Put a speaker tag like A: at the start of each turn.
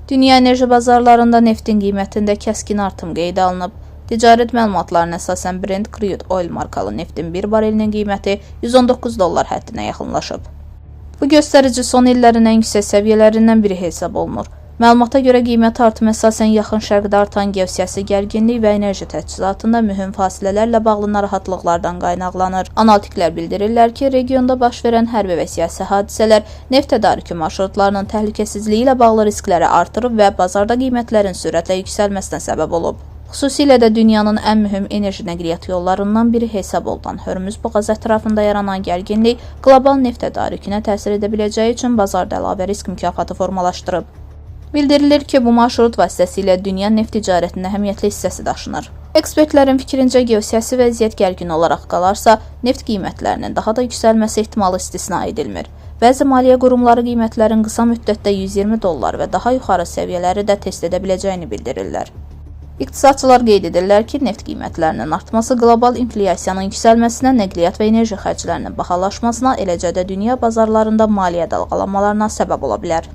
A: Dünya enerji bazarlarında neftin qiymətində kəskin artım qeydə alınıb. Ticarət məlumatlarına əsasən Brent Crude Oil markalı neftin 1 barelinin qiyməti $119 həddinə yaxınlaşıb. Bu göstərici son illərin ən yüksək səviyyələrindən biri hesab olunur. Məlumata görə qiymət artımı əsasən Yaxın Şərqdə artan geosiyasi gərginlik və enerji təchizatında mühüm fasilələrlə bağlı narahatlıqlardan qaynaqlanır. Analitiklər bildirirlər ki, regionda baş verən hərbi və siyasi hadisələr neft tədarükü marşrutlarının təhlükəsizliyi ilə bağlı riskləri artırıb və bazarda qiymətlərin sürətlə yüksəlməsinə səbəb olub. Xüsusilə də dünyanın ən mühüm enerji nəqliyyat yollarından biri hesab olunan Hörmüz boğazı ətrafında yaranan gərginlik qlobal neft tədarükünə təsir edə biləcəyi üçün bazarda əlavə risk mükafatı formalaşdırıb. Bildirilir ki, bu marşrut vasitəsilə dünya neft ticarətinin əhəmiyyətli hissəsi daşınır. Ekspertlərin fikrincə geosiyasi vəziyyət gərgin olaraq qalarsa, neft qiymətlərinin daha da yüksəlməsi ehtimalı istisna edilmir. Bəzi maliyyə qurumları qiymətlərin qısa müddətdə $120 və daha yuxarı səviyyələri də test edə biləcəyini bildirirlər. İqtisadçılar qeyd edirlər ki, neft qiymətlərinin artması qlobal inflyasiyanın yüksəlməsinə, nəqliyyat və enerji xərclərinin bahalaşmasına, eləcə də dünya bazarlarında maliyyə dalğalanmalarına səbəb ola bilər.